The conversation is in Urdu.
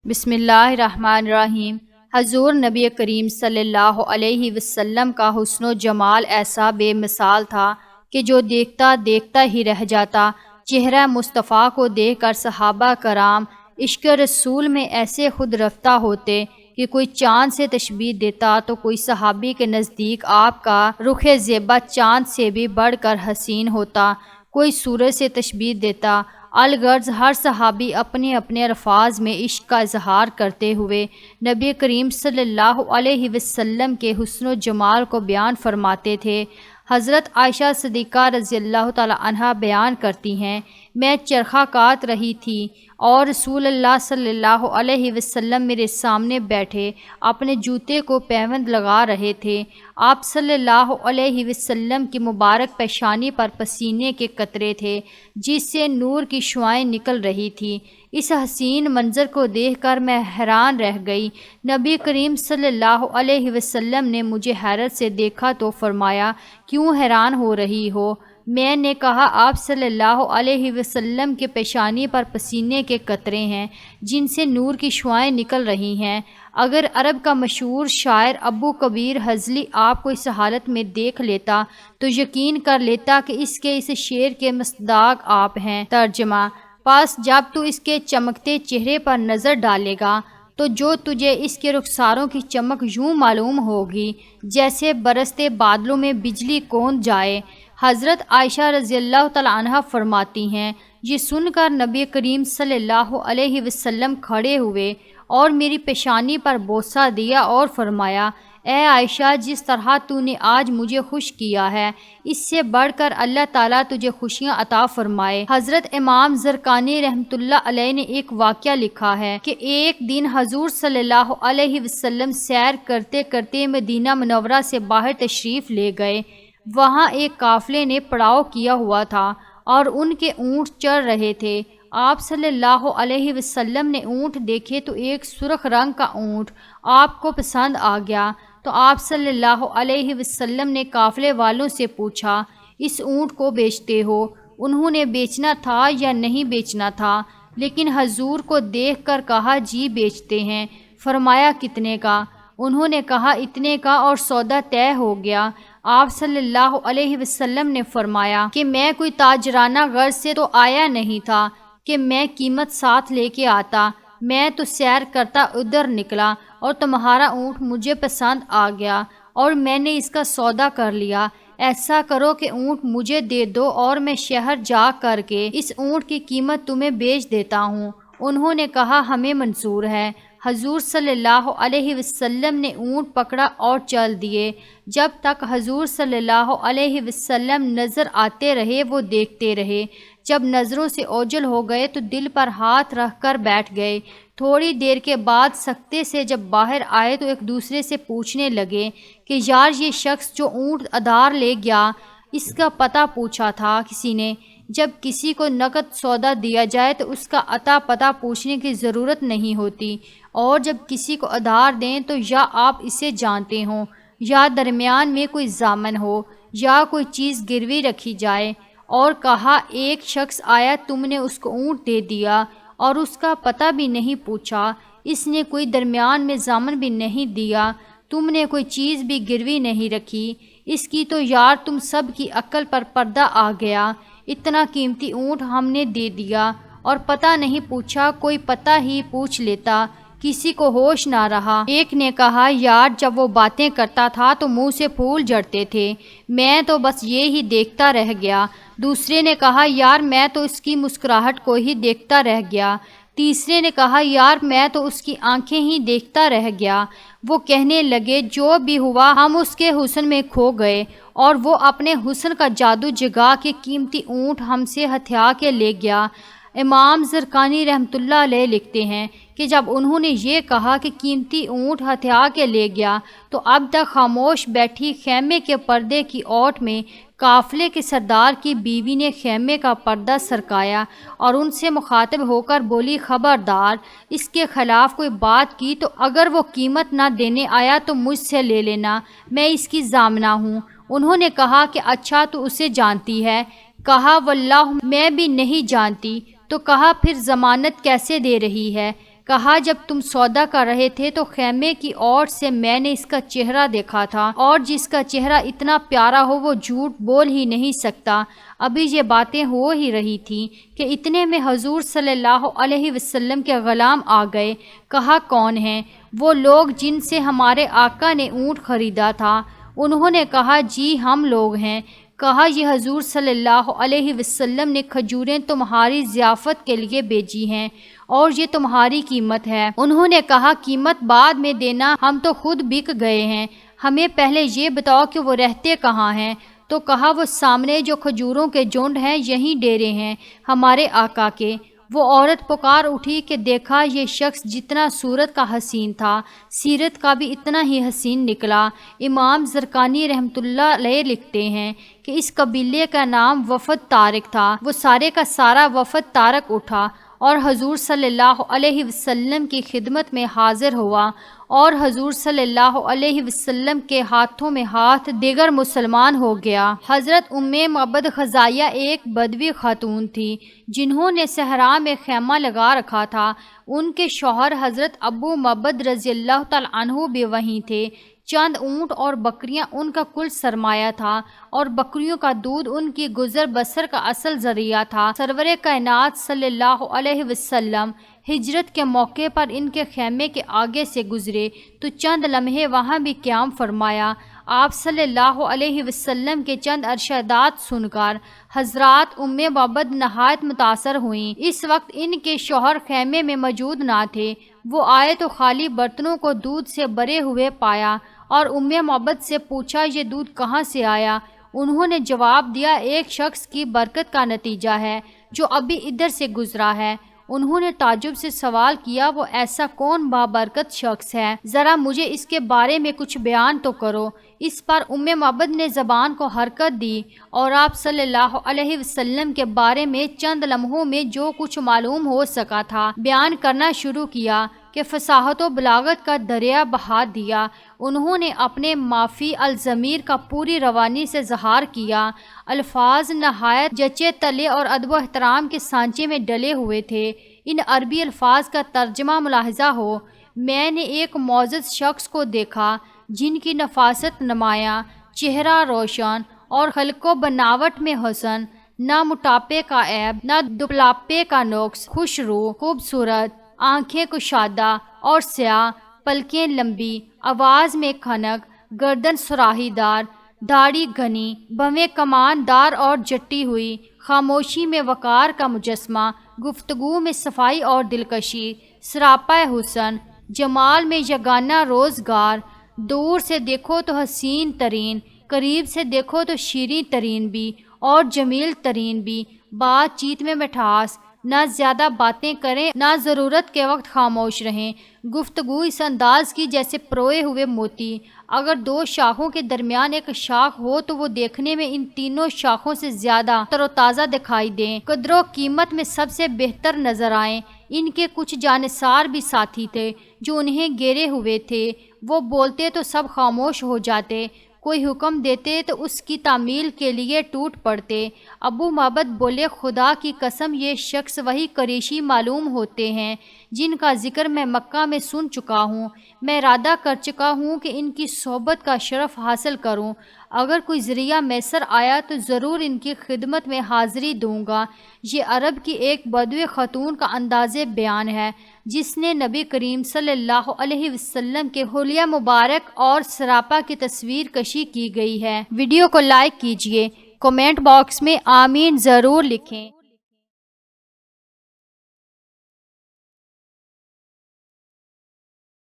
بسم اللہ الرحمن الرحیم۔ حضور نبی کریم صلی اللہ علیہ وسلم کا حسن و جمال ایسا بے مثال تھا کہ جو دیکھتا دیکھتا ہی رہ جاتا۔ چہرہ مصطفیٰ کو دیکھ کر صحابہ کرام عشق رسول میں ایسے خود رفتہ ہوتے کہ کوئی چاند سے تشبیہ دیتا تو کوئی صحابی کے نزدیک آپ کا رخ زیبا چاند سے بھی بڑھ کر حسین ہوتا، کوئی سورج سے تشبیہ دیتا۔ الغرض ہر صحابی اپنے اپنے الفاظ میں عشق کا اظہار کرتے ہوئے نبی کریم صلی اللہ علیہ وسلم کے حسن و جمال کو بیان فرماتے تھے۔ حضرت عائشہ صدیقہ رضی اللہ تعالی عنہا بیان کرتی ہیں، میں چرخہ کاٹ رہی تھی اور رسول اللہ صلی اللہ علیہ وسلم میرے سامنے بیٹھے اپنے جوتے کو پیوند لگا رہے تھے۔ آپ صلی اللہ علیہ وسلم کی مبارک پیشانی پر پسینے کے قطرے تھے جس سے نور کی شعاعیں نکل رہی تھی۔ اس حسین منظر کو دیکھ کر میں حیران رہ گئی۔ نبی کریم صلی اللہ علیہ وسلم نے مجھے حیرت سے دیکھا تو فرمایا، کیوں حیران ہو رہی ہو؟ میں نے کہا، آپ صلی اللہ علیہ وسلم کے پیشانی پر پسینے کے قطرے ہیں جن سے نور کی شعاعیں نکل رہی ہیں۔ اگر عرب کا مشہور شاعر ابو کبیر ہذلی آپ کو اس حالت میں دیکھ لیتا تو یقین کر لیتا کہ اس شعر کے مصداق آپ ہیں۔ ترجمہ: پس جب تو اس کے چمکتے چہرے پر نظر ڈالے گا تو جو تجھے اس کے رخساروں کی چمک یوں معلوم ہوگی جیسے برستے بادلوں میں بجلی کوند جائے۔ حضرت عائشہ رضی اللہ تعالی عنہا فرماتی ہیں، یہ سن کر نبی کریم صلی اللہ علیہ وسلم کھڑے ہوئے اور میری پیشانی پر بوسہ دیا اور فرمایا، اے عائشہ، جس طرح تو نے آج مجھے خوش کیا ہے اس سے بڑھ کر اللہ تعالیٰ تجھے خوشیاں عطا فرمائے۔ حضرت امام زرقانی رحمۃ اللہ علیہ نے ایک واقعہ لکھا ہے کہ ایک دن حضور صلی اللہ علیہ وسلم سیر کرتے کرتے مدینہ منورہ سے باہر تشریف لے گئے۔ وہاں ایک قافلے نے پڑاؤ کیا ہوا تھا اور ان کے اونٹ چر رہے تھے۔ آپ صلی اللہ علیہ وسلم نے اونٹ دیکھے تو ایک سرخ رنگ کا اونٹ آپ کو پسند آ گیا، تو آپ صلی اللہ علیہ وسلم نے قافلے والوں سے پوچھا، اس اونٹ کو بیچتے ہو؟ انہوں نے بیچنا تھا یا نہیں بیچنا تھا، لیکن حضور کو دیکھ کر کہا، جی بیچتے ہیں۔ فرمایا، کتنے کا؟ انہوں نے کہا، اتنے کا، اور سودا طے ہو گیا۔ آپ صلی اللہ علیہ وسلم نے فرمایا کہ میں کوئی تاجرانہ غرض سے تو آیا نہیں تھا کہ میں قیمت ساتھ لے کے آتا، میں تو سیر کرتا ادھر نکلا اور تمہارا اونٹ مجھے پسند آ گیا اور میں نے اس کا سودا کر لیا۔ ایسا کرو کہ اونٹ مجھے دے دو اور میں شہر جا کر کے اس اونٹ کی قیمت تمہیں بیچ دیتا ہوں۔ انہوں نے کہا، ہمیں منظور ہے۔ حضور صلی اللہ علیہ وسلم نے اونٹ پکڑا اور چل دیے۔ جب تک حضور صلی اللہ علیہ وسلم نظر آتے رہے وہ دیکھتے رہے۔ جب نظروں سے اوجھل ہو گئے تو دل پر ہاتھ رکھ کر بیٹھ گئے۔ تھوڑی دیر کے بعد سکتے سے جب باہر آئے تو ایک دوسرے سے پوچھنے لگے کہ یار، یہ شخص جو اونٹ ادھار لے گیا اس کا پتہ پوچھا تھا کسی نے؟ جب کسی کو نقد سودا دیا جائے تو اس کا عطا پتہ پوچھنے کی ضرورت نہیں ہوتی، اور جب کسی کو ادھار دیں تو یا آپ اسے جانتے ہوں یا درمیان میں کوئی ضامن ہو یا کوئی چیز گروی رکھی جائے۔ اور کہا، ایک شخص آیا، تم نے اس کو اونٹ دے دیا اور اس کا پتہ بھی نہیں پوچھا، اس نے کوئی درمیان میں ضامن بھی نہیں دیا، تم نے کوئی چیز بھی گروی نہیں رکھی، اس کی تو یار تم سب کی عقل پر پردہ آ گیا۔ اتنا قیمتی اونٹ ہم نے دے دیا اور پتہ نہیں پوچھا، کوئی پتہ ہی پوچھ لیتا، کسی کو ہوش نہ رہا۔ ایک نے کہا، یار جب وہ باتیں کرتا تھا تو منہ سے پھول جھڑتے تھے، میں تو بس یہی دیکھتا رہ گیا۔ دوسرے نے کہا، یار میں تو اس کی مسکراہٹ کو ہی دیکھتا رہ گیا۔ تیسرے نے کہا، یار میں تو اس کی آنکھیں ہی دیکھتا رہ گیا۔ وہ کہنے لگے، جو بھی ہوا ہم اس کے حسن میں کھو گئے اور وہ اپنے حسن کا جادو جگا کے قیمتی اونٹ ہم سے ہتھیا کے لے گیا۔ امام زرقانی رحمۃ اللہ علیہ لکھتے ہیں کہ جب انہوں نے یہ کہا کہ قیمتی اونٹ ہتھیا کے لے گیا تو اب تک خاموش بیٹھی خیمے کے پردے کی اوٹ میں قافلے کے سردار کی بیوی نے خیمے کا پردہ سرکایا اور ان سے مخاطب ہو کر بولی، خبردار، اس کے خلاف کوئی بات کی تو اگر وہ قیمت نہ دینے آیا تو مجھ سے لے لینا، میں اس کی ضامنہ ہوں۔ انہوں نے کہا کہ اچھا تو اسے جانتی ہے؟ کہا، واللہ میں بھی نہیں جانتی۔ تو کہا، پھر ضمانت کیسے دے رہی ہے؟ کہا جب تم سودا کر رہے تھے تو خیمے کی اور سے میں نے اس کا چہرہ دیکھا تھا، اور جس کا چہرہ اتنا پیارا ہو وہ جھوٹ بول ہی نہیں سکتا۔ ابھی یہ باتیں ہو ہی رہی تھیں کہ اتنے میں حضور صلی اللہ علیہ وسلم کے غلام آ گئے۔ کہا کون ہیں وہ لوگ جن سے ہمارے آقا نے اونٹ خریدا تھا؟ انہوں نے کہا جی ہم لوگ ہیں۔ کہا یہ حضور صلی اللہ علیہ وسلم نے کھجوریں تمہاری ضیافت کے لیے بھیجی ہیں اور یہ تمہاری قیمت ہے۔ انہوں نے کہا قیمت بعد میں دینا، ہم تو خود بک گئے ہیں، ہمیں پہلے یہ بتاؤ کہ وہ رہتے کہاں ہیں؟ تو کہا وہ سامنے جو کھجوروں کے جھنڈ ہیں یہیں ڈیرے ہیں ہمارے آقا کے۔ وہ عورت پکار اٹھی کہ دیکھا یہ شخص جتنا صورت کا حسین تھا سیرت کا بھی اتنا ہی حسین نکلا۔ امام زرقانی رحمۃ اللہ علیہ لکھتے ہیں کہ اس قبیلے کا نام وفد طارق تھا۔ وہ سارے کا سارا وفد طارق اٹھا اور حضور صلی اللہ علیہ وسلم کی خدمت میں حاضر ہوا، اور حضور صلی اللہ علیہ وسلم کے ہاتھوں میں ہاتھ دیگر مسلمان ہو گیا۔ حضرت معبد خزائیہ ایک بدوی خاتون تھی جنہوں نے صحرا میں خیمہ لگا رکھا تھا۔ ان کے شوہر حضرت ابو معبد رضی اللہ تعالیٰ عنہ بھی وہیں تھے۔ چند اونٹ اور بکریاں ان کا کل سرمایہ تھا، اور بکریوں کا دودھ ان کی گزر بسر کا اصل ذریعہ تھا۔ سرور کائنات صلی اللہ علیہ وسلم ہجرت کے موقع پر ان کے خیمے کے آگے سے گزرے تو چند لمحے وہاں بھی قیام فرمایا۔ آپ صلی اللہ علیہ وسلم کے چند ارشادات سن کر حضرات معبد نہایت متاثر ہوئیں۔ اس وقت ان کے شوہر خیمے میں موجود نہ تھے۔ وہ آئے تو خالی برتنوں کو دودھ سے بھرے ہوئے پایا اور معبد سے پوچھا یہ دودھ کہاں سے آیا؟ انہوں نے جواب دیا ایک شخص کی برکت کا نتیجہ ہے جو ابھی ادھر سے گزرا ہے۔ انہوں نے تعجب سے سوال کیا وہ ایسا کون بابرکت شخص ہے؟ ذرا مجھے اس کے بارے میں کچھ بیان تو کرو۔ اس پر معبد نے زبان کو حرکت دی اور آپ صلی اللہ علیہ وسلم کے بارے میں چند لمحوں میں جو کچھ معلوم ہو سکا تھا بیان کرنا شروع کیا کہ فصاحت و بلاغت کا دریا بہا دیا۔ انہوں نے اپنے مافی الضمیر کا پوری روانی سے اظہار کیا۔ الفاظ نہایت جچے تلے اور ادب و احترام کے سانچے میں ڈلے ہوئے تھے۔ ان عربی الفاظ کا ترجمہ ملاحظہ ہو۔ میں نے ایک معزز شخص کو دیکھا جن کی نفاست نمایاں، چہرہ روشن اور خلق و بناوٹ میں حسن، نہ موٹاپے کا عیب نہ دبلاپے کا نقص، خوش رو، خوبصورت، آنکھیں کشادہ اور سیاہ، پلکیں لمبی، آواز میں کھنک، گردن سراہی دار، داڑھی گھنی، بھویں کمان دار اور جٹی ہوئی، خاموشی میں وقار کا مجسمہ، گفتگو میں صفائی اور دلکشی، سراپا حسن، جمال میں یگانہ روزگار، دور سے دیکھو تو حسین ترین، قریب سے دیکھو تو شیریں ترین بھی اور جمیل ترین بھی، بات چیت میں مٹھاس، نہ زیادہ باتیں کریں نہ ضرورت کے وقت خاموش رہیں، گفتگو اس انداز کی جیسے پروئے ہوئے موتی۔ اگر دو شاخوں کے درمیان ایک شاخ ہو تو وہ دیکھنے میں ان تینوں شاخوں سے زیادہ تر و تازہ دکھائی دیں، قدر و قیمت میں سب سے بہتر نظر آئیں۔ ان کے کچھ جانثار بھی ساتھی تھے جو انہیں گھیرے ہوئے تھے۔ وہ بولتے تو سب خاموش ہو جاتے، کوئی حکم دیتے تو اس کی تعمیل کے لیے ٹوٹ پڑتے۔ معبد بولے خدا کی قسم یہ شخص وہی قریشی معلوم ہوتے ہیں جن کا ذکر میں مکہ میں سن چکا ہوں۔ میں ارادہ کر چکا ہوں کہ ان کی صحبت کا شرف حاصل کروں۔ اگر کوئی ذریعہ میسر آیا تو ضرور ان کی خدمت میں حاضری دوں گا۔ یہ عرب کی ایک بدوی خاتون کا انداز بیان ہے جس نے نبی کریم صلی اللہ علیہ وسلم کے حلیہ مبارک اور سراپا کی تصویر کشی کی گئی ہے۔ ویڈیو کو لائک کیجیے، کمنٹ باکس میں آمین ضرور لکھیں۔